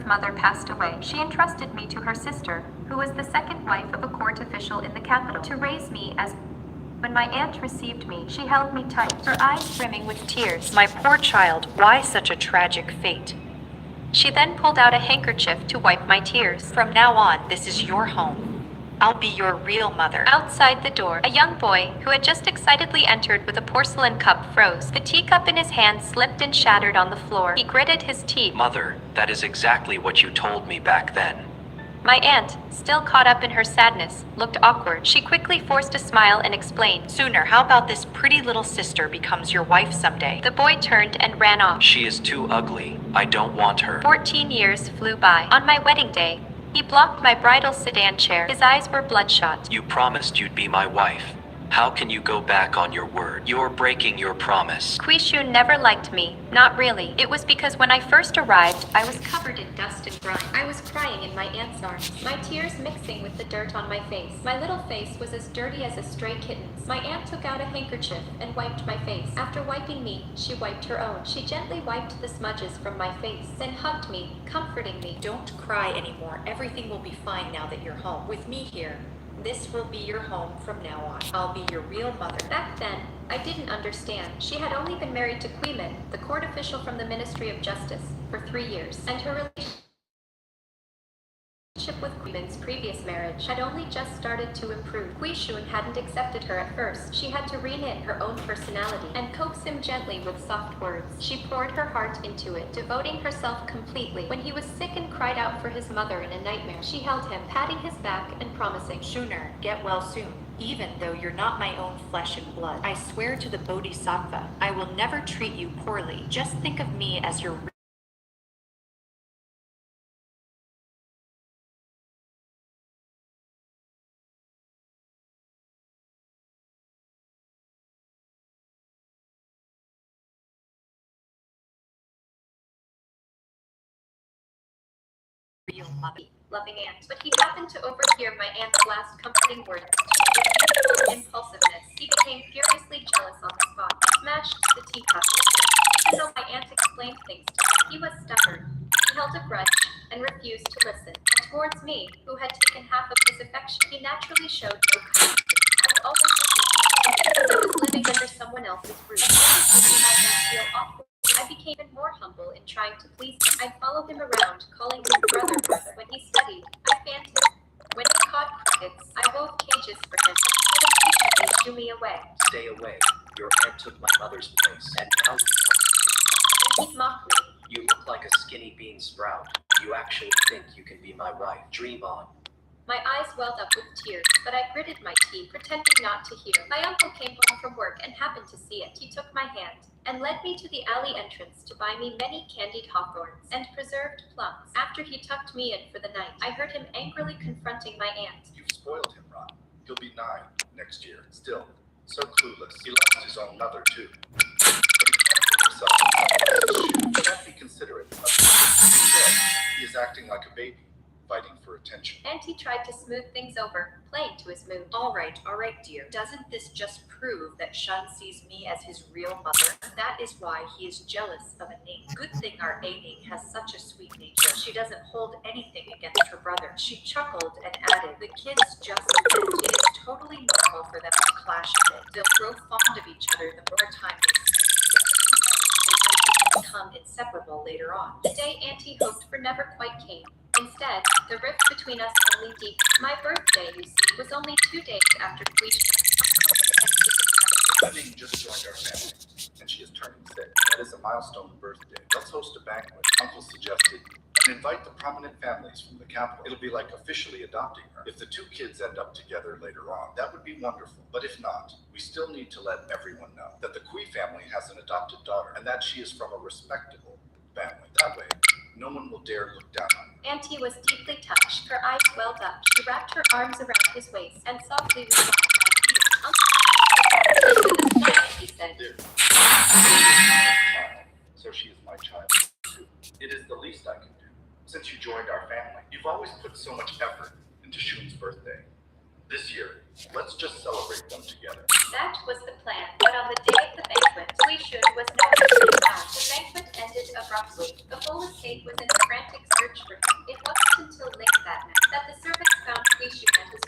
birth mother passed away, she entrusted me to her sister, who was the second wife of a court official in the capital, to raise me as. When my aunt received me, she held me tight, her eyes brimming with tears. My poor child, why such a tragic fate? She then pulled out a handkerchief to wipe my tears. From now on, this is your home. I'll be your real mother. Outside the door, a young boy, who had just excitedly entered with a porcelain cup, froze. The teacup in his hand slipped and shattered on the floor. He gritted his teeth. Mother, that is exactly what you told me back then. My aunt, still caught up in her sadness, looked awkward. She quickly forced a smile and explained. Sooner, how about this pretty little sister becomes your wife someday? The boy turned and ran off. She is too ugly. I don't want her. 14 years flew by. On my wedding day, he blocked my bridal sedan chair. His eyes were bloodshot. You promised you'd be my wife. How can you go back on your word? You're breaking your promise. Quishun never liked me. Not really. It was because when I first arrived, I was covered in dust and grime. I was crying in my aunt's arms, my tears mixing with the dirt on my face. My little face was as dirty as a stray kitten's. My aunt took out a handkerchief and wiped my face. After wiping me, she wiped her own. She gently wiped the smudges from my face, then hugged me, comforting me. Don't cry anymore. Everything will be fine now that you're home. With me here. This will be your home from now on. I'll be your real mother. Back then, I didn't understand. She had only been married to Quimin, the court official from the Ministry of Justice, for 3 years, and her relationship with Quimin's previous marriage had only just started to improve. Quishun hadn't accepted her at first. She had to rein in her own personality and coax him gently with soft words. She poured her heart into it, devoting herself completely. When he was sick and cried out for his mother in a nightmare, she held him, patting his back and promising, Sooner, get well soon. Even though you're not my own flesh and blood, I swear to the Bodhisattva, I will never treat you poorly. Just think of me as your real mother. loving aunt. But he happened to overhear my aunt's last comforting words. With impulsiveness, he became furiously jealous on the spot. He smashed the teacup. Even though my aunt explained things to him, he was stubborn. He held a grudge and refused to listen. And towards me, who had taken half of his affection, he naturally showed no kindness. I was always because I was living under someone else's roof. And making my aunt feel awkward. I became even more humble in trying to please him. I'd follow him around, calling him brother. When he studied, I fanned him. When he caught crickets, I wove cages for him. He would shoo me away. Stay away. Your aunt took my mother's place, and now He'd mock me. you look like a skinny bean sprout. You actually think you can be my wife. Dream on. My eyes welled up with tears, but I gritted my teeth, pretending not to hear. My uncle came home from work and happened to see it. He took my hand and led me to the alley entrance to buy me many candied hawthorns and preserved plums. After he tucked me in for the night, I heard him angrily confronting my aunt. You've spoiled him, Ron. He'll be 9 next year. Still, so clueless. He lost his own mother, too. But he can't put himself in someone else's shoes. He can't be considerate of him. Instead, he is acting like a baby, fighting for attention. Auntie tried to smooth things over, playing to his mood. All right, dear. Doesn't this just prove that Shun sees me as his real mother? That is why he is jealous of Aning. Good thing our Aning has such a sweet nature. She doesn't hold anything against her brother. She chuckled and added, the kids just met. It is totally normal for them to clash a bit. They'll grow fond of each other the more time they spend together. They may become inseparable later on. The day Auntie hoped for never quite came. Instead, the rift between us only deepened. My birthday, you see, was only 2 days after Quishun. Aning just joined our family, and she is turning 6. That is a milestone birthday. Let's host a banquet, Uncle suggested, and invite the prominent families from the capital. It'll be like officially adopting her. If the 2 kids end up together later on, that would be wonderful. But if not, we still need to let everyone know that the Kui family has an adopted daughter, and that she is from a respectable family. That way, no one will dare look down on her. Auntie was deeply touched. Her eyes welled up. She wrapped her arms around his waist and softly replied my tears. Uncle, he said. There. So she is my child, too. It is the least I can do. Since you joined our family, you've always put so much effort into Shun's birthday. This year, let's just celebrate them together. That was the plan, but on the day of the banquet, Quishun was nowhere to be found. The banquet ended ended abruptly. The whole estate was in a frantic search for him. It wasn't until late that night that the servants found Quishu at his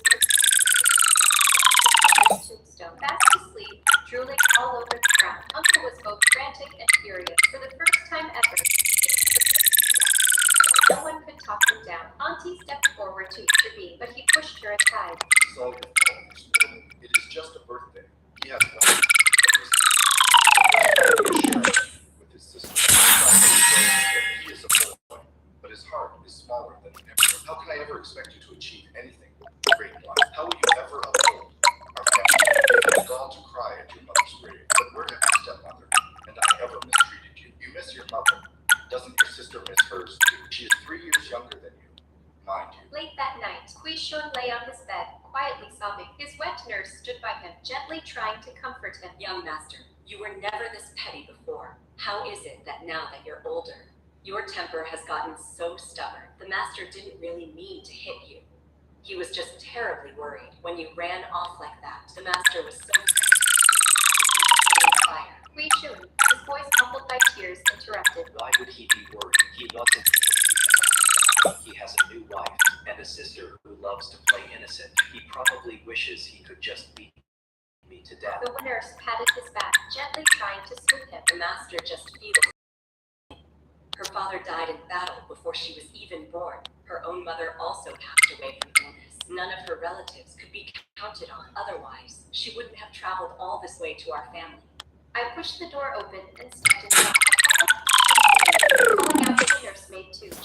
tombstone, fast asleep, drooling all over the ground. Uncle was both frantic and furious. For the first time ever, no one could talk him down. Auntie stepped forward to intervene, but he pushed her aside. It's all your fault, Miss Gordon. It is just a birthday. He has one. With his sister. He is a boy, but his heart is smaller than an emperor. How can I ever expect you to achieve anything great in life? How will you ever uphold our family? It is all to cry at your mother's grave. But where have your stepmother and I ever mistreated you? You miss your mother. Doesn't your sister miss hers too? She is 3 years younger than you, mind you. Late that night, Quishun lay on his bed, quietly sobbing. His wet nurse stood by him, gently trying to comfort him. Young master, you were never this petty before. How is it that now that you're older, your temper has gotten so stubborn? The master didn't really mean to hit you. He was just terribly worried when you ran off like that. The master was so fire. Quishun, his voice muffled by tears, interrupted. Why would he be worried? He wasn't. He has a new wife and a sister who loves to play innocent. He probably wishes he could just beat me to death. The nurse patted his back, gently trying to soothe him. The master just feels. Her father died in battle before she was even born. Her own mother also passed away from illness. None of her relatives could be counted on. Otherwise, she wouldn't have traveled all this way to our family. I pushed the door open and stepped inside. Calling out the nursemaid too. Look,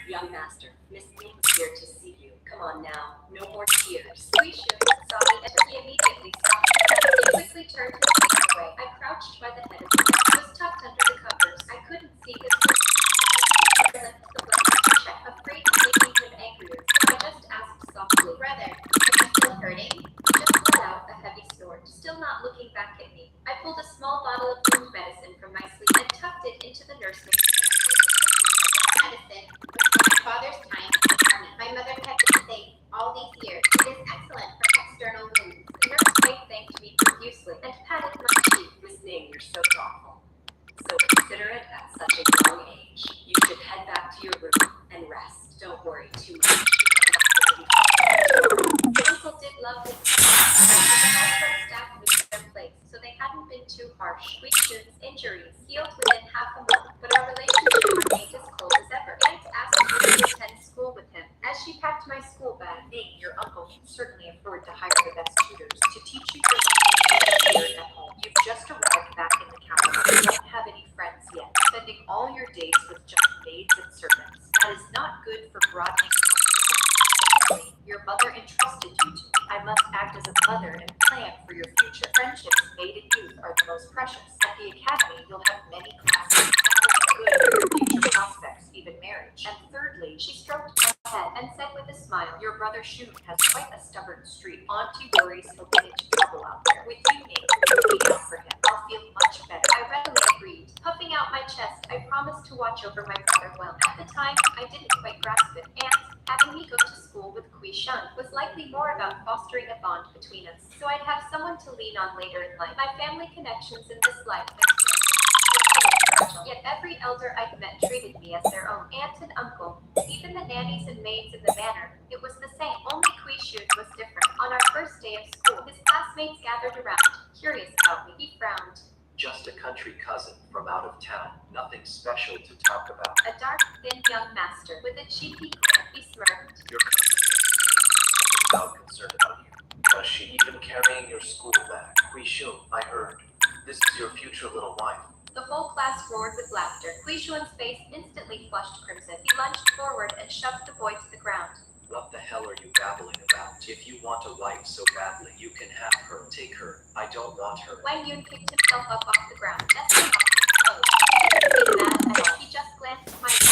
young master, Miss Ming is here to see you. Come on now, no more tears. Quishun saw me and he immediately stopped. He quickly turned his face away. I crouched by the head of him. He was tucked under the covers. I couldn't see his face. I left the blanket to check, afraid of making him angrier. So I just asked softly, "Brother, are you still hurting?" He just let out a heavy snort, still not looking back at me. I pulled a small bottle of wound medicine from my sleeve and tucked it into the nursemaid's medicine was from my father's time in the army. My mother kept it safe all these years. It is excellent for external wounds. The nursemaid thanked me profusely and patted my cheek. Miss Ning, you're so thoughtful. So considerate at such a young age. You should head back to your room and rest. Don't worry too much. Uncle did love his son. The household staff knew their place, so they hadn't been too harsh. Quishun's injuries healed within half a month, but our relationship remained as cold as ever. Aunt asked me to attend school with him. As she packed my school bag, Ning, your uncle can certainly afford to hire the best tutors to teach you your language here at home. You've just arrived back in the capital. You don't have any friends yet. Spending all your days with just maids and servants. That is not good for broadening your Your mother entrusted you to me. I must act as a mother and plan for your future. Friendships made in youth are the most precious. At the academy, you'll have many classes. That will be good for your future prospects, even marriage. And thirdly, she stroked my head and said with a smile, your brother Shun has quite a stubborn streak. Auntie worries he'll get into trouble out there. With you, Ning, looking out for him, I'll feel much better. I readily agreed. Puffing out my chest, I promised to watch over my brother well. At the time, I didn't quite grasp it. Aunt, having me go to school with Quishun was likely more about fostering a bond between us, so I'd have someone to lean on later in life. My family connections in this life yet every elder I'd met treated me as their own aunt and uncle. Even the nannies and maids in the manor, it was the same. Only Quishun was different. On our first day of school, his classmates gathered around, curious about me. He frowned. Just a country cousin from out of town. Nothing special to talk about. A dark, thin young master with a cheeky grin, he smirked. Your cousin is now concerned about you. Was she even carrying your school bag? Quishun, I heard. This is your future little wife. The whole class roared with laughter. Quishun's face instantly flushed crimson. He lunged forward and shoved the boy to the ground. What the hell are you babbling about? If you want a wife so badly, you can have her. Take her. I don't want her. Wang Yun picked himself up off the ground, nesting off his clothes. He didn't seem mad at all. He just glanced at my face.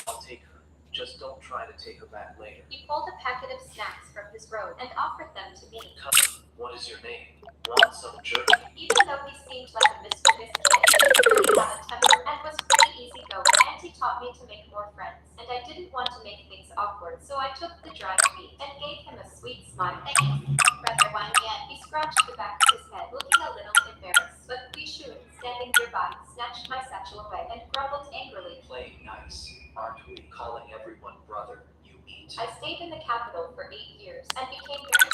I'll take her. Just don't try to take her back later. He pulled a packet of snacks from his robe and offered them to me. Cousin, what is your name? Want some jerky? Even though he seemed like a mischievous kid, he didn't really have a temper and was pretty easygoing. Auntie taught me to make more friends, and I didn't want to make things awkward, so I took the dry meat and gave him a sweet smile. Thanks, Brother Wang Yan. He scratched the back of his head, looking a little embarrassed, but Quishun standing nearby, snatched my satchel away and grumbled angrily. Playing nice, aren't we? Calling everyone brother, you eat. I stayed in the capital for 8 years and became very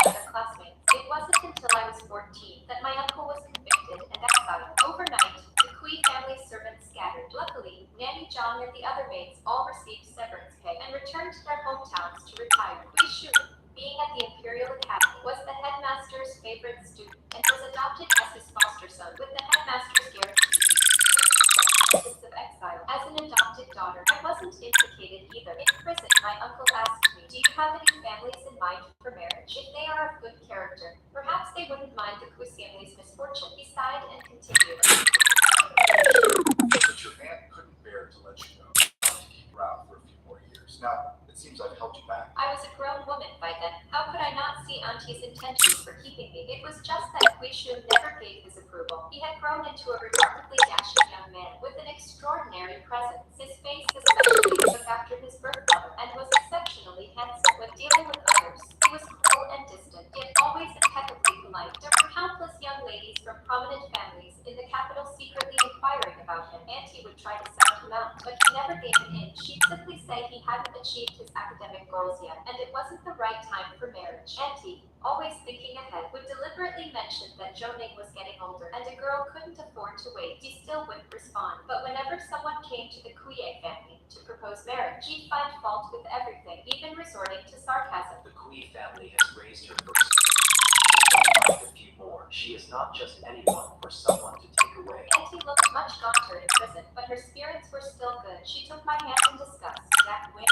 other classmates. It wasn't until I was 14 that my uncle was convicted and exiled. Overnight, the Kui family servants scattered. Luckily, Nanny John and the other maids all received severance pay and returned to their hometowns to retire. Kui Shu, being at the Imperial Academy, was the headmaster's favorite student and was adopted as his foster son with the headmaster's guarantee of exile. As an adopted daughter, I wasn't implicated either. In prison, my uncle asked me, "Do you have any families in mind for marriage? If they are of good character, perhaps they wouldn't mind the Kui family's misfortune." He sighed and continued. But your aunt couldn't bear to let you go. To keep you around for a few more years. Now, it seems I've held you back. I was a grown woman by then. How could I not see Auntie's intentions for keeping me? It was just that Kui Shu never gave his approval. He had grown into a remarkably dashing young man with an extraordinary presence. His face especially took after his birth mother and was exceptionally handsome. When dealing with others, he was cool and distant, yet always impeccably polite. There were countless young ladies from prominent families in the capital secretly inquiring about him. Auntie would try to sound him out, but he never gave an inch. She'd simply say he hadn't achieved his academic goals yet, and it wasn't the right time for marriage. Auntie, always thinking ahead, would deliberately mention that Zhou was getting older, and a girl couldn't afford to wait. He still wouldn't respond, but whenever someone came to the Kuye family to propose marriage, she'd find fault with everything, even resorting to sarcasm. The Kui family has raised her for a few more. She is not just anyone for someone to take away. Auntie looked much gaunter in prison, but her spirits were still good. She took my hand in disgust. That Wen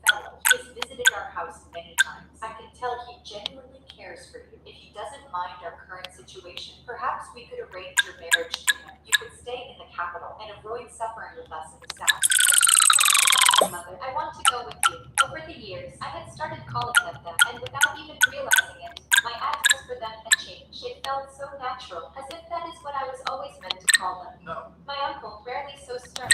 fellow has visited our house many times. I can tell he genuinely cares for you. If he doesn't mind our current situation, perhaps we could arrange your marriage to him. You could stay in the capital and avoid suffering with us in the south. Mother, I want to go with you. Over the years, I had started calling them that, and without even realizing it, my address for them had changed. It felt so natural, as if that is what I was always meant to call them. No. My uncle, rarely so stern.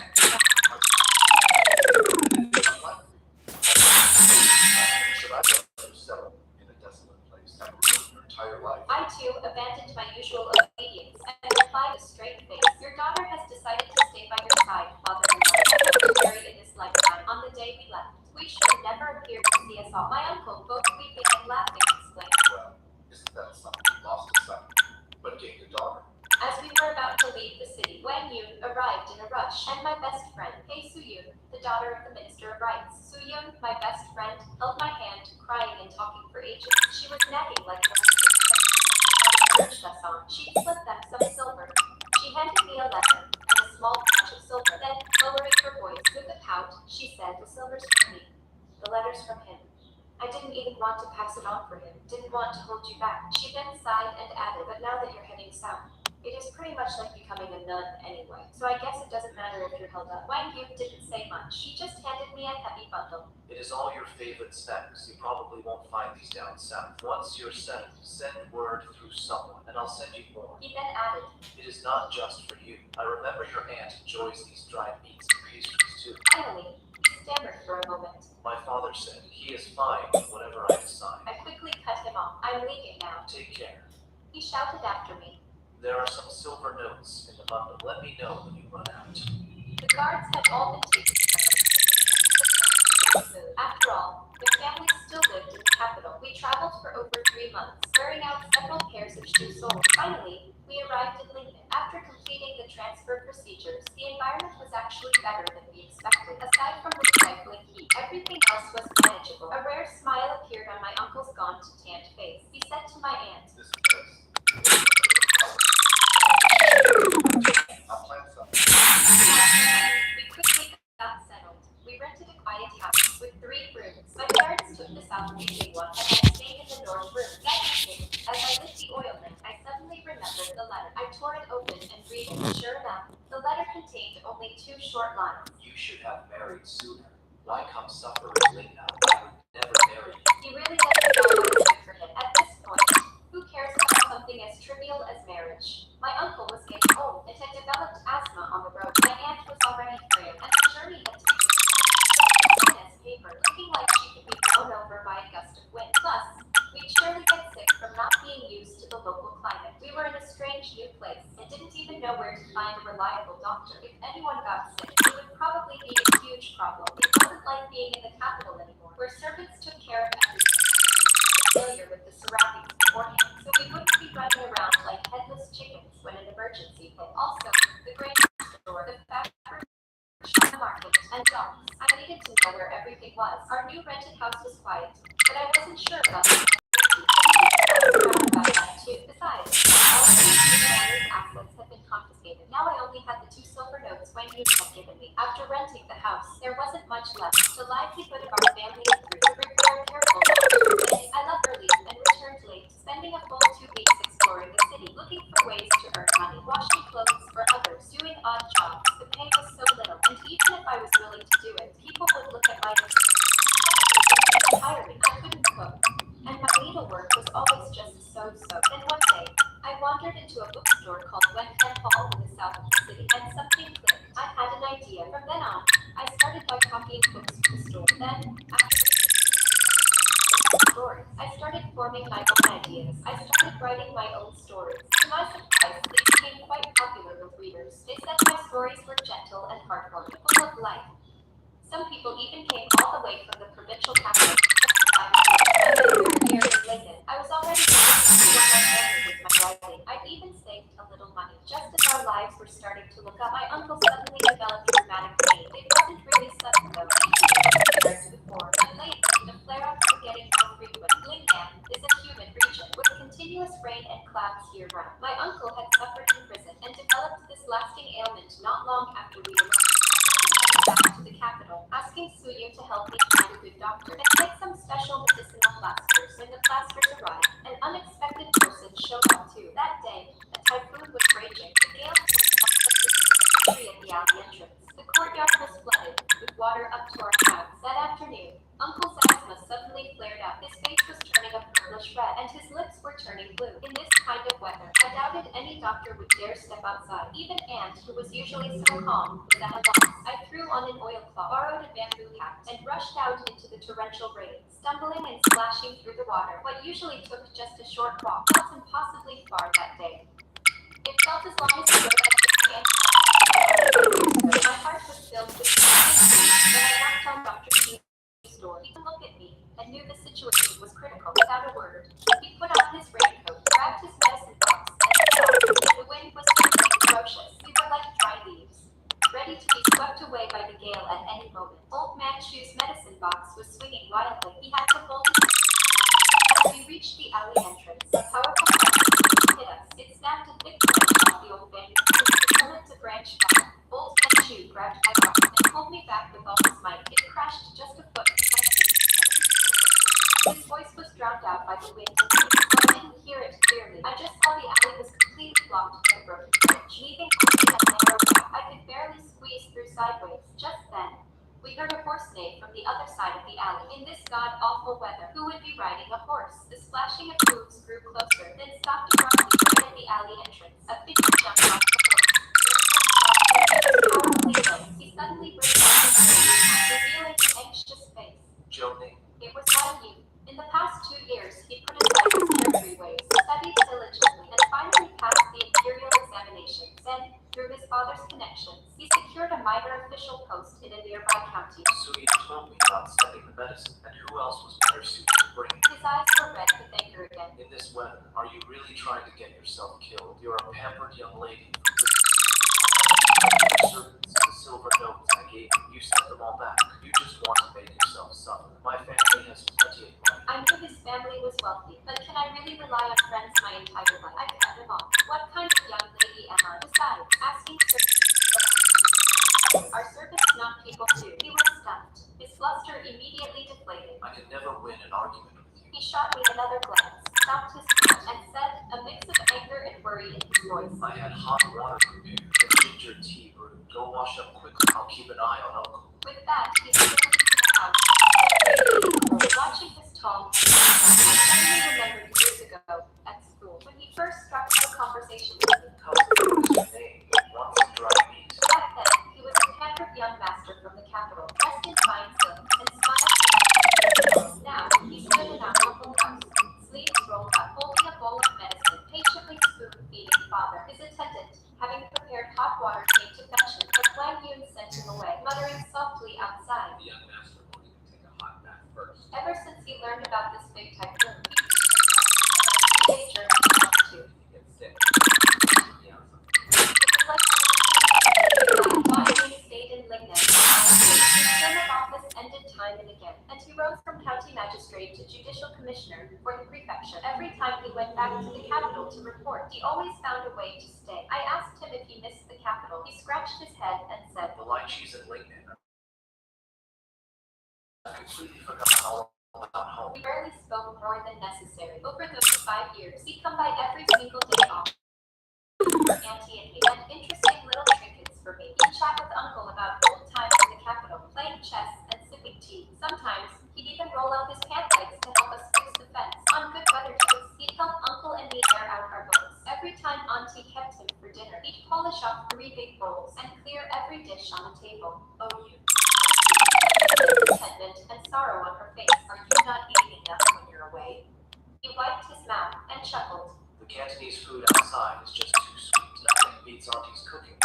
Should I let you settle in a desolate place and ruin your entire life? I too abandoned my usual obedience and replied with straight face. Your daughter has decided to stay by your side, father-in-law. I hope to marry in this lifetime. On the day we left, we should never appear to see us all. My uncle, both weeping and laughing, exclaimed. Well, isn't that something? Lost a son, but gained a daughter. As we were about to leave the city, Wang Yun arrived in a rush, and my best friend, Pei Suyun, the daughter of the Minister of Rights. Suyun, my best friend, held my hand, crying and talking for ages. She was nagging like the urged us on. She slipped them some silver. She handed me a letter and a small pouch of silver. Then, lowering her voice with a pout, she said, "The silver's from me. The letter's from him. I didn't even want to pass it on for him. Didn't want to hold you back." She then sighed and added, "But now that you're heading south, it is pretty much like becoming a nun anyway. So I guess it doesn't matter if you're held up." Wang Yu didn't say much. She just handed me a heavy bundle. It is all your favorite snacks. You probably won't find these down south. Once you're settled, send word through someone, and I'll send you more. He then added, It is not just for you. I remember your aunt enjoys these dried meats and pastries too. finally, he stammered for a moment. My father said he is fine whatever I decide. I quickly cut him off. "I'm leaving now." Take care. He shouted after me. There are some silver notes in the bundle. Let me know when you run out. The guards had all been taken care of. After all, their families still lived in the capital. We traveled for over 3 months, wearing out several pairs of shoe soles. Finally, we arrived in Lincoln. After completing the transfer procedures, the environment was actually better than we expected. Aside from the stifling heat, everything else was manageable. A rare smile appeared on my uncle's gaunt, tanned face. He said to my aunt, This is best. I'll plan something. We quickly got settled. We rented a quiet house with 3 rooms. My parents took the south-facing one, and I stayed in the north room. That evening, as I lit the oil lamp, I suddenly remembered the letter. I tore it open and read it. Sure enough, the letter contained only 2 short lines. You should have married sooner. Why come suffering late now? I would never marry you. He really doesn't know what to do for him. At this point, who cares about something as trivial as marriage? My uncle was getting old and had developed asthma on the road. My aunt was already frail, and the journey had taken as paper, looking like she could be blown over by a gust of wind. Plus, we'd surely get sick from not being used to the local climate. We were in a strange new place, and didn't even know where to find a reliable doctor. If anyone got sick, it would probably be a huge problem. It wasn't like being in the capital anymore, where servants took care of everything. Familiar with the surroundings beforehand, so we wouldn't be running around like headless chickens when an emergency hit. Also, the grain store, the factory, the market, and docks. I needed to know where everything was. Our new rented house was quiet, but I wasn't sure about the about that too. Besides, all of these family's assets had been confiscated. Now I only had the 2 silver notes Wayne had given me. After renting the house, there wasn't much left. The livelihood of our family and group required careful management. I left early and returned late, spending a full 2 weeks exploring the city, looking for ways to earn money, washing clothes for others, doing odd jobs. The pay was so little, and even if I was willing to do it, people would look at my hiring. I couldn't cook, and my needlework was always just so. Then one day, I wandered into a bookstore called Wenham Hall in the south of the city, and something clicked. I had an idea. From then on, I started by copying books from the store. Then, after stories, I started forming my own ideas. I started writing my own stories. To my surprise, they became quite popular with readers. They said my stories were gentle and heartwarming, full of life. Some people even came all the way from the provincial capital. Here in Lincoln, I was already beginning to support my family with my writing. I'd even saved a little money. Just as our lives were starting to look up, my uncle suddenly developed rheumatic pain. It wasn't really sudden though. Years before, and lately, the flare-ups were getting more frequent. Lincoln is a humid region with continuous rain and clouds year-round. My uncle had suffered in prison and developed this lasting ailment not long after we arrived back to the capital, asking Suyu to help me find a good doctor and get some special medicinal plasters. When the plasters arrived, an unexpected person showed up too. That day, a typhoon was raging. The gale forced the tree at the alley entrance. The courtyard was flooded, with water up to our calves. That afternoon, Uncle's asthma suddenly flared up. His face was turning a purplish red, and his lips were turning blue. In this kind of weather, I doubted any doctor would dare step outside. Even Aunt, who was usually so calm, was at a loss. I threw on an oilcloth, borrowed a bamboo hat, and rushed out into the torrential rain, stumbling and splashing through the water. What usually took just a short walk felt impossibly far that day. It felt as long as the road I took. My heart was filled with when I knocked on Dr. King's door. He looked at me and knew the situation was critical. Without a word, he put on his raincoat, grabbed his medicine box, and stopped. The wind was ferocious. We were like dry leaves, ready to be swept away by the gale at any moment. Old Man Chu's medicine box was swinging wildly. He had to hold it. As we reached the alley entrance, a powerful force hit us. It snapped a thick branch off the old bamboo tree. It pulled it to branch fire. Old Man Chu grabbed my arm and pulled me back with all his might. It crashed just a foot. His voice was drowned out by the wind and I didn't hear it clearly. I just saw the alley was completely blocked by a broken bridge, leaving only a narrow path. I could barely squeeze through sideways. Just then, we heard a horse neigh from the other side of the alley. In this god-awful weather, who would be riding a horse? The splashing of hooves grew closer, then stopped abruptly right at the alley entrance. A figure jumped off the horse. He suddenly raised up his face, revealing an anxious face. Joni, It was one you. In the past 2 years, he put aside his carefree ways, studied diligently, and finally passed the imperial examinations. Then, through his father's connections, he secured a minor official post in a nearby county. Suyi told me about studying the medicine, and who else was better suited to bring it? His eyes were red with anger again. In this weather, are you really trying to get yourself killed? You're a pampered young lady. Servants, the silver notes I gave you, you sent them all back. You just want to make yourself suffer. My family has plenty of money. I knew his family was wealthy, but can I really rely on friends my entire life? I cut him off. What kind of young lady am I? Besides, asking are servants not people too? He was stunned. His bluster immediately deflated. I can never win an argument with you. He shot me another glance, stopped his feet, and said, a mix of anger and worry in his voice. I had hot water prepared and ginger tea brewed. Go wash up quickly. I'll keep an eye on Uncle. With that, he slipped into the house. Watching his tall figure, I suddenly remembered years ago at school when he first struck up a conversation with me. Cousin, what's your name? Want some dry meat? Back then, he was a pampered young master from the capital, dressed in fine silk, and smiled. Now, he stood in our humble house, sleeves rolled up, holding a bowl of medicine, patiently spoon-feeding father. His attendant, he learned about this big typhoon. He took too. Get sick. Yeah. Washington stayed in Lignan. Term of office ended time and again, and he rose from county magistrate to judicial commissioner for the prefecture. Every time he went back to the capital to report, he always found a way to stay. I asked him if he missed the capital. He scratched his head and said, The lychees and lignin. I completely forgot how about home. we barely spoke more than necessary. Over those 5 years, he'd come by every single day off. Auntie and me had interesting little trinkets for me. He'd chat with Uncle about old times in the capital, playing chess and sipping tea. Sometimes, he'd even roll out his pant legs to help us fix the fence. On good weather days, he'd help Uncle and me air out our boats. Every time Auntie kept him for dinner, he'd polish off 3 big bowls and clear every dish on the table. Oh, you. Contentment and sorrow on her face. Are you not eating enough when you're away? He wiped his mouth and chuckled. The Cantonese food outside is just too sweet. Nothing beats Auntie's cooking.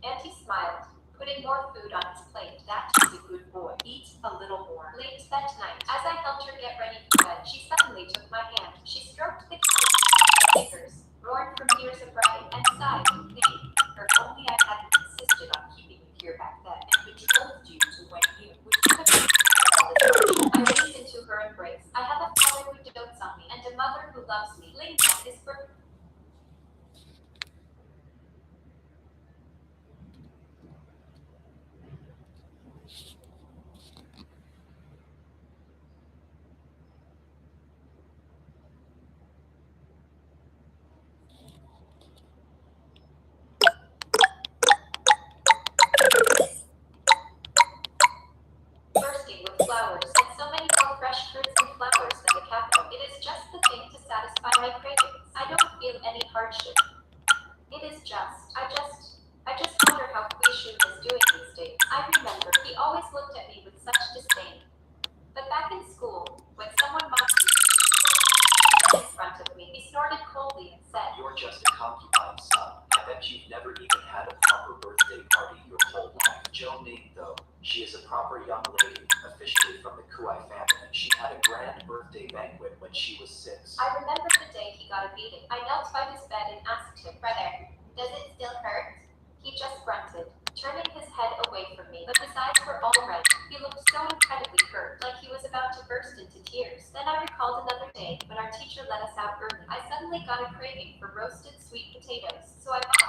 Auntie smiled, putting more food on his plate. That is a good boy. Eat a little more. Late that night, as I helped her get ready for bed, she suddenly took my hand. She stroked the calloused fingers, roared from years of writing, and sighed in pity. If only I hadn't insisted on keeping you here back then and betrothed you to when you would cook all the time. I leaned into her embrace. I have a father who dotes on me, and a mother who loves me. Lincoln is for bursting with flowers, and so many more fresh fruits and flowers than the capital. It is just the thing to satisfy my cravings. I don't feel any hardship. It is just, I just wonder how Quishun is doing these days. I remember, he always looked at me with such disdain. But back in school, when someone mocked me in front of me, he snorted coldly and said, You're just a concubine, son. I bet you've never even had a proper birthday party your whole life. Joan Ning, though, she is a proper young lady, officially from the Kuai family. She had a grand birthday banquet when she was 6. I remember the day he got a beating. I knelt by his bed and asked him, Brother, does it still hurt? He just grunted, turning his head away from me, but his eyes were all red. He looked so incredibly hurt, like he was about to burst into tears. Then I recalled another day, when our teacher let us out early. I suddenly got a craving for roasted sweet potatoes, so I bought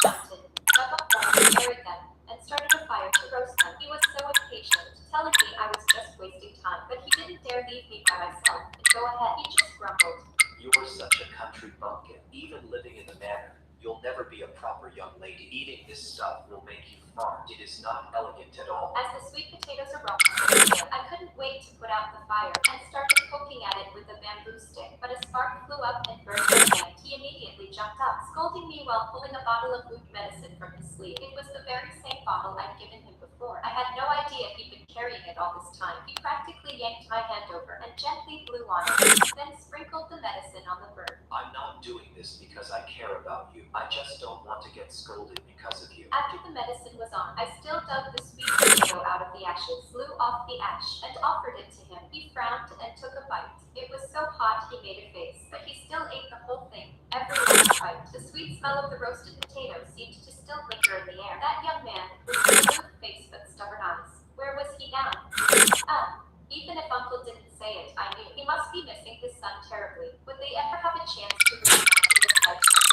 mountain, dug up one, buried them, and started a fire to roast them. He was so impatient, telling me I was just wasting time, but he didn't dare leave me by myself and go ahead. He just grumbled. You're such a country bumpkin. Even living in the manor, you'll never be a proper young lady. Eating this stuff will make you fart. It is not elegant at all. As the sweet potatoes arose, I couldn't wait to put out the fire and started poking at it with a bamboo stick. But a spark flew up and burned my hand. He immediately jumped up, scolding me while pulling a bottle of wound medicine from his sleeve. It was the very same bottle I'd given him before. I had no idea he'd been carrying it all this time. He practically yanked my hand over and gently blew on it, then sprinkled the medicine on the burn. I'm not doing this because I care about you. I just don't want to get scolded because of you. After the medicine was on, I still dug the sweet potato out of the ashes, blew off the ash, and offered it to him. He frowned and took a bite. It was so hot he made a face, but he still ate the whole thing, every last bite. The sweet smell of the roasted potato seemed to still linger in the air. That young man, with a smooth face but stubborn eyes, where was he now? Even if Uncle didn't say it, I knew he must be missing his son terribly. Would they ever have a chance to reunite in this lifetime?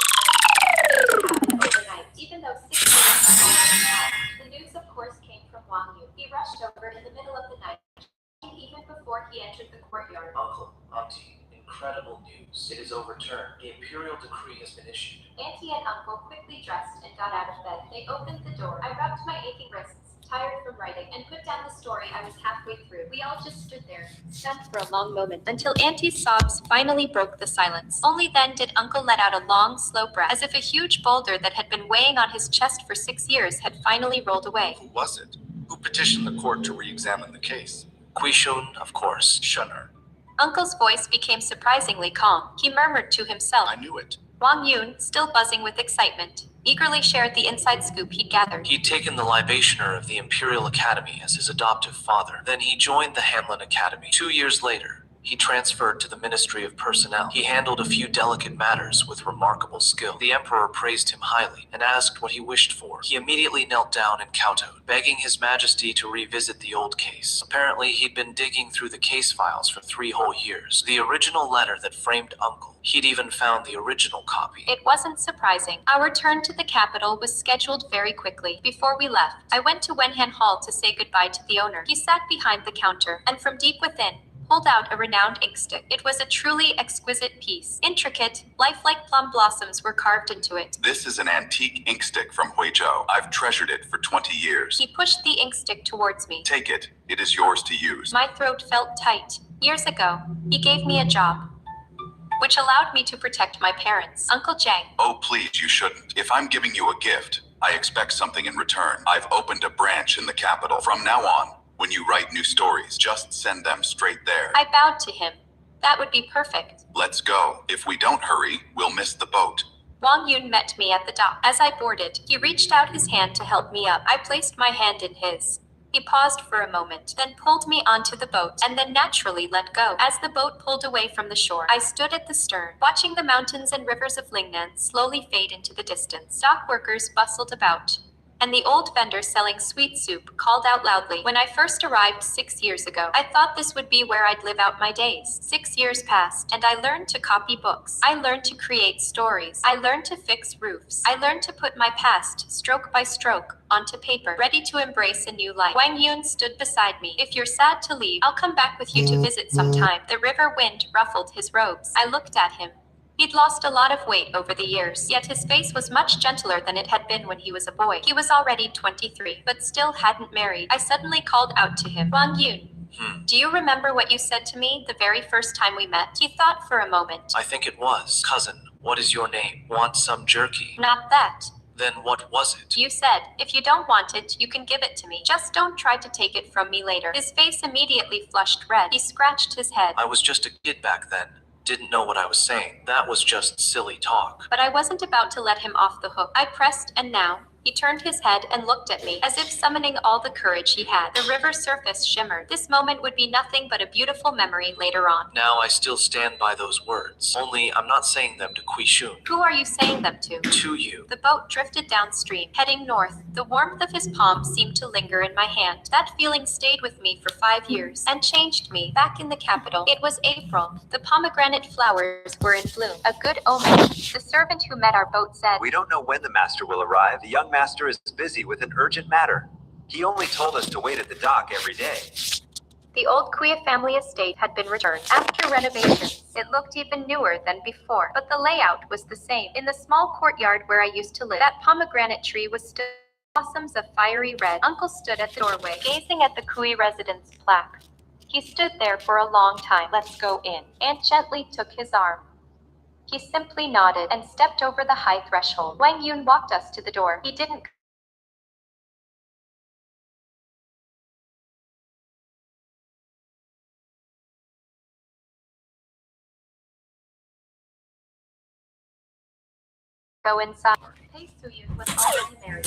Overnight, even though 6 years had already passed, the news of course came from Wang Yu. He rushed over in the middle of the night, even before he entered the courtyard. Uncle, Auntie, incredible news. It is overturned. The imperial decree has been issued. Auntie and Uncle quickly dressed and got out of bed. They opened the door. I rubbed my aching wrists, tired from writing, and put down the story I was halfway through. We all just stood there, stunned for a long moment, until Auntie's sobs finally broke the silence. Only then did Uncle let out a long, slow breath, as if a huge boulder that had been weighing on his chest for 6 years had finally rolled away. Who was it? Who petitioned the court to re-examine the case? Quishun, of course. Shunner. Uncle's voice became surprisingly calm. He murmured to himself. I knew it. Wang Yun, still buzzing with excitement, eagerly shared the inside scoop he'd gathered. He'd taken the libationer of the Imperial Academy as his adoptive father. Then he joined the Hanlin Academy. 2 years later, he transferred to the Ministry of Personnel. He handled a few delicate matters with remarkable skill. The Emperor praised him highly and asked what he wished for. He immediately knelt down and kowtowed, begging His Majesty to revisit the old case. Apparently, he'd been digging through the case files for 3 whole years. The original letter that framed Uncle. He'd even found the original copy. It wasn't surprising. Our return to the capital was scheduled very quickly. Before we left, I went to Wenhan Hall to say goodbye to the owner. He sat behind the counter, and from deep within, pulled out a renowned inkstick. It was a truly exquisite piece. Intricate, lifelike plum blossoms were carved into it. This is an antique inkstick from Huizhou. I've treasured it for 20 years. He pushed the inkstick towards me. Take it. It is yours to use. My throat felt tight. Years ago, he gave me a job, which allowed me to protect my parents. Uncle Jang. Oh, please, you shouldn't. If I'm giving you a gift, I expect something in return. I've opened a branch in the capital. From now on, when you write new stories, just send them straight there. I bowed to him. That would be perfect. Let's go. If we don't hurry, we'll miss the boat. Wang Yun met me at the dock. As I boarded, he reached out his hand to help me up. I placed my hand in his. He paused for a moment, then pulled me onto the boat, and then naturally let go. As the boat pulled away from the shore, I stood at the stern, watching the mountains and rivers of Lingnan slowly fade into the distance. Dock workers bustled about, and the old vendor selling sweet soup called out loudly. When I first arrived 6 years ago, I thought this would be where I'd live out my days. 6 years passed, and I learned to copy books. I learned to create stories. I learned to fix roofs. I learned to put my past, stroke by stroke, onto paper, ready to embrace a new life. Wang Yun stood beside me. If you're sad to leave, I'll come back with you to visit sometime. The river wind ruffled his robes. I looked at him. He'd lost a lot of weight over the years, yet his face was much gentler than it had been when he was a boy. He was already 23, but still hadn't married. I suddenly called out to him, Wang Yun, do you remember what you said to me the very first time we met? He thought for a moment. I think it was. Cousin, what is your name? Want some jerky? Not that. Then what was it? You said, if you don't want it, you can give it to me. Just don't try to take it from me later. His face immediately flushed red. He scratched his head. I was just a kid back then. Didn't know what I was saying. That was just silly talk. But I wasn't about to let him off the hook. I pressed, and now, he turned his head and looked at me, as if summoning all the courage he had. The river's surface shimmered. This moment would be nothing but a beautiful memory later on. Now I still stand by those words. Only I'm not saying them to Quishun. Who are you saying them to? To you. The boat drifted downstream, heading north. The warmth of his palm seemed to linger in my hand. That feeling stayed with me for 5 years and changed me. Back in the capital, it was April. The pomegranate flowers were in bloom. A good omen. The servant who met our boat said, We don't know when the master will arrive. The young master is busy with an urgent matter. He only told us to wait at the dock every day. The old Kuya family estate had been returned. After renovations, it looked even newer than before, but the layout was the same. In the small courtyard where I used to live, that pomegranate tree was still blossoms of fiery red. Uncle stood at the doorway, gazing at the Kui residence plaque. He stood there for a long time. Let's go in. Aunt gently took his arm. He simply nodded and stepped over the high threshold. Wang Yun walked us to the door. He didn't go inside. Hey, Suyun was already married.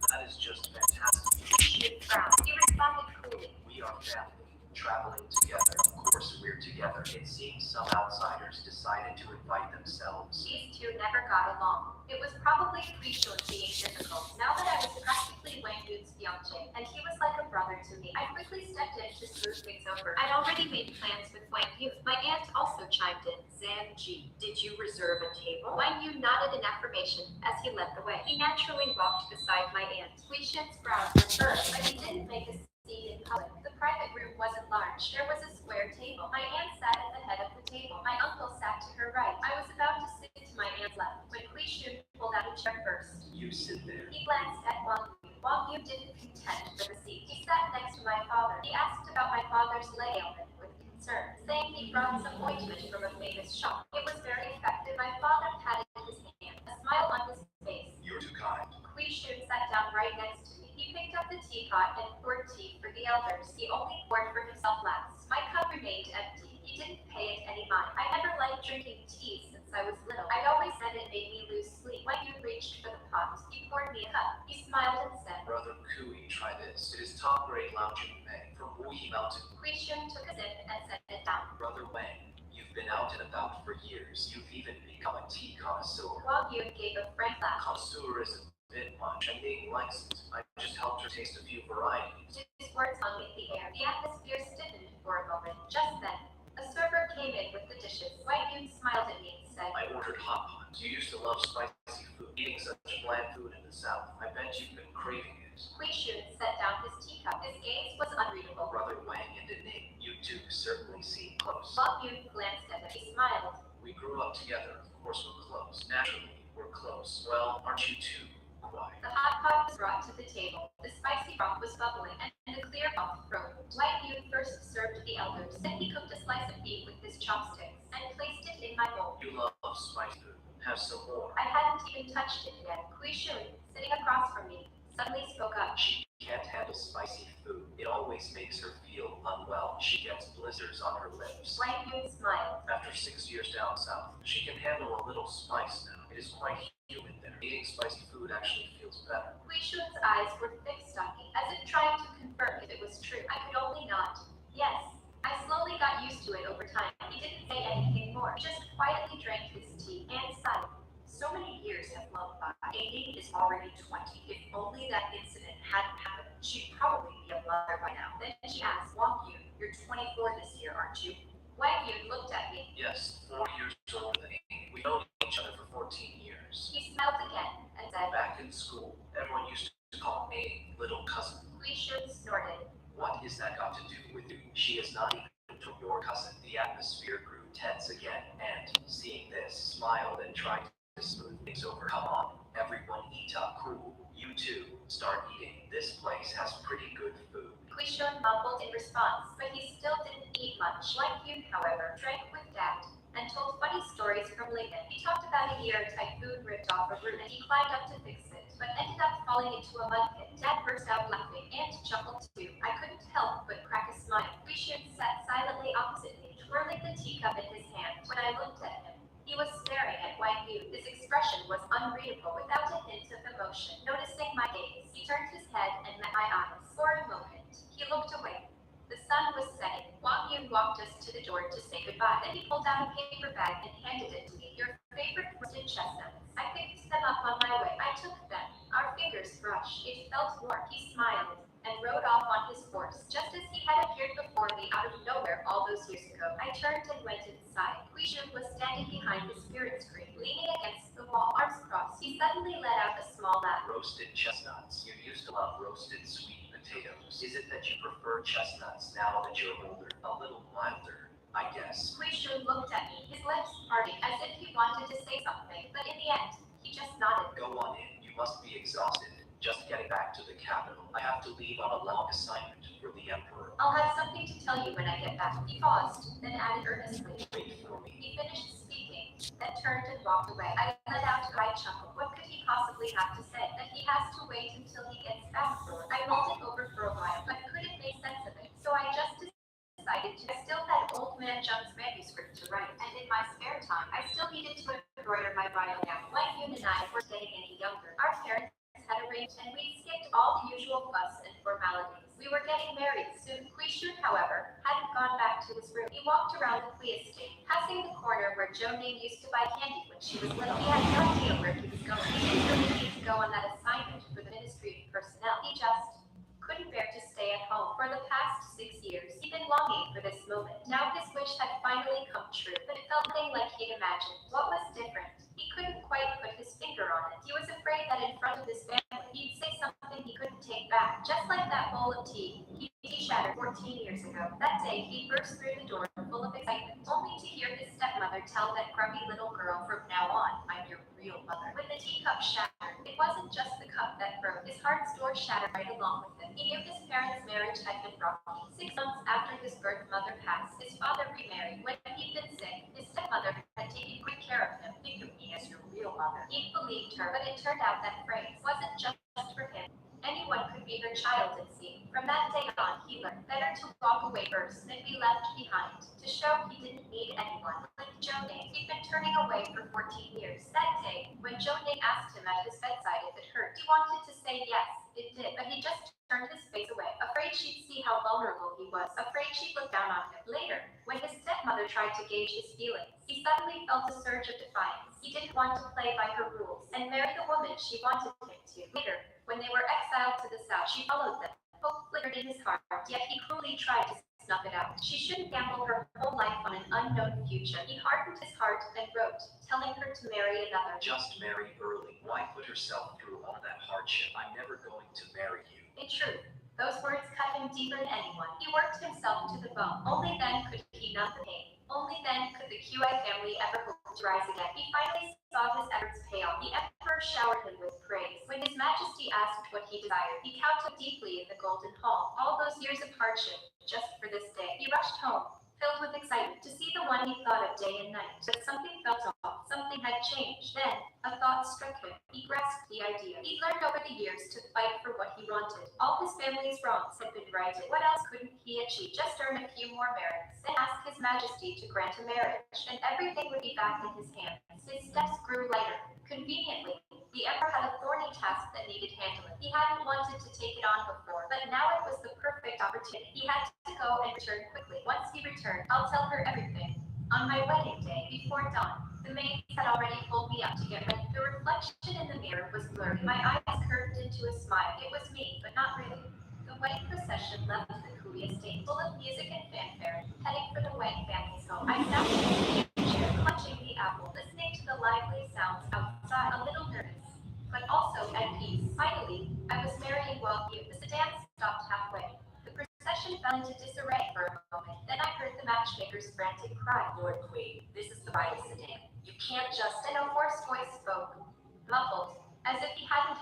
That is just fantastic. He frowned. He responded coolly. We are family, traveling together. Of course we're together. It seems some outsiders decided to invite themselves. These two never got along. It was probably Quishun being difficult. Now that I was practically Wang Yun's fiance, and he was like a brother to me, I quickly stepped in to smooth things over. I'd already made plans with Wang Yun. My aunt also chimed in. Zanji, did you reserve a table? Wang Yun nodded in affirmation as he led the way. He naturally walked beside my aunt. Quishun's brows were furrowed, but he didn't make a scene in public. The private room wasn't large. There was a square table. My aunt sat at the head of the table. My uncle sat to her right. I was about to sit to my aunt's left when Quishun pulled out a chair first. You sit there. He glanced at Wang Yun. Wang Yun didn't contend for the seat. He sat next to my father. He asked about my father's leg ailment with concern, saying he brought some ointment from a famous shop. It was very effective. My father patted his hand, a smile on his face. You're too kind. Quishun sat down right next to me. He picked up the teapot and poured tea for the elders. He only poured for himself last. My cup remained empty. He didn't pay it any mind. I never liked drinking tea since I was little. I'd always said it made me lose sleep. When you reached for the pot, he poured me a cup. He smiled and said, Brother Kui, try this. It is top grade Laojian Mei from Wuyi Mountain. Quishun took a sip and set it down. Brother Wang, you've been out and about for years. You've even become a tea connoisseur. Wang Yun gave a frank laugh. Connoisseur is a bit much. I Ning likes it. I just helped her taste a few varieties. His words hung in the air. The atmosphere stiffened for a moment. Just then, a server came in with the dishes. Wang Yun smiled at me and said, I ordered hot pot. You used to love spicy food. Eating such bland food in the South. I bet you've been craving it. Quishun set down his teacup. His gaze was unreadable. Brother Wang and Ning, you two certainly seem close. Wang Yun glanced at him. He smiled. We grew up together. Of course we're close. Naturally, we're close. Well, aren't you too? Quiet. The hot pot was brought to the table. The spicy broth was bubbling, and the clear broth froze. Wang Yun first served the elders. Then he cooked a slice of beef with his chopsticks and placed it in my bowl. You love spicy food. Have some more. I hadn't even touched it yet. Quishun, sitting across from me, suddenly spoke up. She can't handle spicy food. It always makes her feel unwell. She gets blisters on her lips. Wang Yun smiled. After 6 years down south, she can handle a little spice now. It is quite humid there. Eating spicy food actually feels better. Quishun's eyes were fixed on me, as if trying to confirm if it was true. I could only nod. Yes. I slowly got used to it over time. He didn't say anything more, just quietly drank his tea and sighed. So many years have flown by. Amy is already 20. If only that incident hadn't happened, she'd probably be a mother by now. Then she asked, Wang Yun, you're 24 this year, aren't you? Wang Yun looked at me. Yes, 4 years older than Amy. We've known each other for 14 years. He smiled again and said, Back in school, everyone used to call me little cousin. Quishun snorted. What has that got to do with you? She is not even from your cousin. The atmosphere grew tense again, and seeing this, smiled and tried to smooth things over. Come on, everyone eat up. Cool. You too, start eating. This place has pretty good food. Quishun mumbled in response, but he still didn't eat much. Like Yoon, however, drank with tact and told funny stories from Lincoln. He talked about a year a typhoon ripped off a roof and he climbed up to fix it, but ended up falling into a mud pit. Dad burst out laughing and chuckled too. I couldn't help but crack a smile. Quishun sat silently opposite me, twirling the teacup in his hand. When I looked at him, he was staring at Wang Yu. His expression was unreadable without a hint of emotion. Noticing my gaze, he turned his head and met my eyes. For a moment, he looked away. The sun was setting. Wang Yu walked us to the door to say goodbye. Then he pulled out a paper bag and handed it to me. Your favorite roasted chestnuts. I picked them up on my way. I took them. Our fingers brushed. It felt warm. He smiled and rode off on his horse, just as he had appeared before me out of nowhere all those years ago. I turned and went inside. Quishun was standing behind the spirit screen, leaning against the wall, arms crossed. He suddenly let out a small laugh. Roasted chestnuts. You used to love roasted sweet potatoes. Is it that you prefer chestnuts now that you're older? A little milder, I guess. Quishun looked at me, his lips parting as if he wanted to say something, but in the end, he just nodded. Go on in. You must be exhausted. Just getting back to the capital. I have to leave on a long assignment for the Emperor. I'll have something to tell you when I get back. He paused, then added earnestly. Wait for me. He finished speaking, then turned and walked away. I let out a wide chuckle. What could he possibly have to say? That he has to wait until he gets back. I mulled it over for a while, but couldn't make sense of it. So I just decided to. I still had old man Jung's manuscript to write, and in my spare time, I still needed to embroider my bridal gown. Like Yoon and I were getting any younger. Our parents had arranged, and we skipped all the usual fuss and formalities. We were getting married soon. Quishun, however, hadn't gone back to his room. He walked around the Kui estate, passing the corner where Joe Ning used to buy candy when she was little. He had no idea where he was going. He didn't really need to go on that assignment for the Ministry of Personnel. He just couldn't bear to stay at home. For the past 6 years, he'd been longing for this moment. Now his wish had finally come true, but it felt nothing like he'd imagined. What was different? He couldn't quite put his finger on it. He was afraid that in front of his family, he'd say something he couldn't take back. Just like that bowl of tea he shattered 14 years ago. That day, he burst through the door full of excitement, only to hear his stepmother tell that grubby little girl, from now on, I'm your real mother. When the teacup shattered, it wasn't just the cup that broke. His heart's door shattered right along with it. He knew his parents' marriage had been rocky. 6 months after his birth mother passed, his father remarried. When he'd been sick, his stepmother had taken good care of him. Think of me as your real mother. He believed her, but it turned out that phrase wasn't just for him. Anyone could be her child, it seemed. From that day on, he learned better to walk away first than be left behind, to show he didn't need anyone. Like Joe Ning, he'd been turning away for 14 years. That day, when Joe Ning asked him at his bedside if it hurt, he wanted to say yes, it did, but he just turned his face away, afraid she'd see how vulnerable he was, afraid she'd look down on him. Later, when his stepmother tried to gauge his feelings, he suddenly felt a surge of defiance. He didn't want to play by her rules and marry the woman she wanted him to. Later, when they were exiled to the south, she followed them. Hope flickered in his heart, yet he cruelly tried to snuff it out. She shouldn't gamble her whole life on an unknown future. He hardened his heart and wrote, telling her to marry another. Just marry early. Why put herself through all that hardship? I'm never going to marry you. In truth, those words cut him deeper than anyone. He worked himself to the bone. Only then could he numb the pain. Only then could the Kui family ever hope to rise again. He finally saw his efforts pay off. The emperor showered him with praise. When his majesty asked what he desired, he kowtowed deeply in the golden hall. All those years of hardship, just for this day. He rushed home, filled with excitement, to see the one he thought of day and night. But something felt off. Something had changed. Then, a thought struck him. He grasped the idea. He'd learned over the years to fight for what he wanted. All his family's wrongs had been righted. What else couldn't he achieve? Just earn a few more merits, then ask his majesty to grant a marriage, and everything would be back in his hands. His steps grew lighter. Conveniently, the emperor had a thorny task that needed handling. He hadn't wanted to take it on before, but now it was the perfect opportunity. He had to go and return quickly. Once he returned, I'll tell her everything. On my wedding day, before dawn, the maids had already pulled me up to get ready. The reflection in the mirror was blurry. My eyes curved into a smile. It was me, but not really. The wedding procession left the Kui estate, full of music and fanfare, heading for the Wang family's home. I sat in the chair, clutching the apple, listening to the lively sounds outside, a little nervous, but also at peace. Finally, I was marrying Wang Yu. The sedan stopped halfway. The procession fell into disarray for a moment. Then I heard the matchmaker's frantic cry. Lord Queen, this is the bridal sedan. You can't just. And a hoarse voice spoke.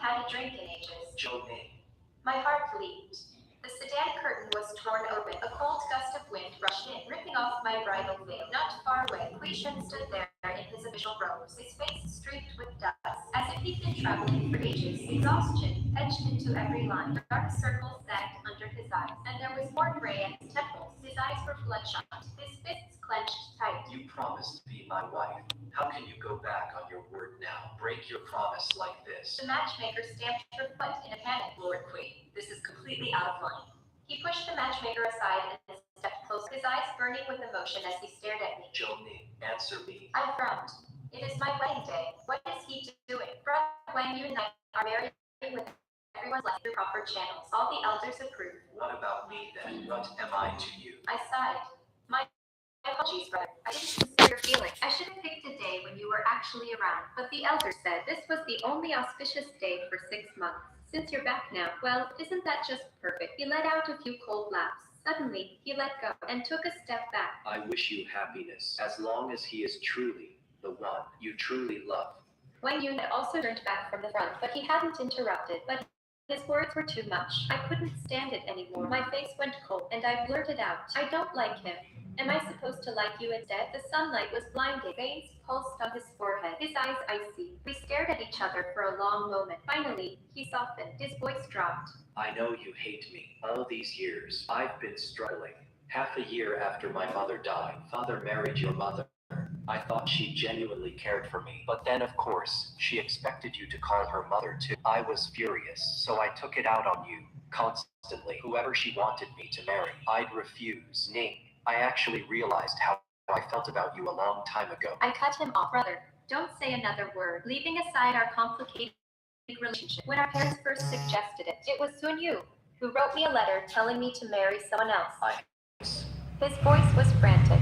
had a drink in ages. Joe Ning. My heart leaped. The sedan curtain was torn open. A cold gust of wind rushed in, ripping off my bridal veil. Not far away, Quishan stood there in his official robes, his face streaked with dust, as if he'd been traveling for ages. Exhaustion etched into every line. Dark circles sagged under his eyes, and there was more gray at his temples. His eyes were bloodshot, his fists clenched tight. You promised to be my wife. How can you go back on your word now? Break your promise like this. The matchmaker stamped her foot in a panic. Lord Queen, this is completely out of line. He pushed the matchmaker aside and stepped closer, his eyes burning with emotion as he stared at me. Joe Ning, answer me. I frowned. It is my wedding day. What is he doing? Brother, when you and I are married with everyone's left through proper channels, all the elders approve. What about me then? What am I to you? I sighed. My apologies, brother. I didn't consider your feelings. I should have picked a day when you were actually around. But the elders said this was the only auspicious day for 6 months. Since you're back now, well, isn't that just perfect? He let out a few cold laughs. Suddenly, he let go and took a step back. I wish you happiness, as long as he is truly the one you truly love. Wang Yun had also turned back from the front, but he hadn't interrupted. But his words were too much. I couldn't stand it anymore. My face went cold, and I blurted out, I don't like him. Am I supposed to like you instead? The sunlight was blinding. Veins pulsed on his forehead, his eyes icy. We stared at each other for a long moment. Finally, he softened. His voice dropped. I know you hate me. All these years, I've been struggling. Half a year after my mother died, father married your mother. I thought she genuinely cared for me. But then, of course, she expected you to call her mother too. I was furious, so I took it out on you. Constantly. Whoever she wanted me to marry, I'd refuse. Ning, I actually realized how I felt about you a long time ago. I cut him off. Brother, don't say another word. Leaving aside our complicated relationship, when our parents first suggested it, it was Sun Yu who wrote me a letter telling me to marry someone else. His voice was frantic.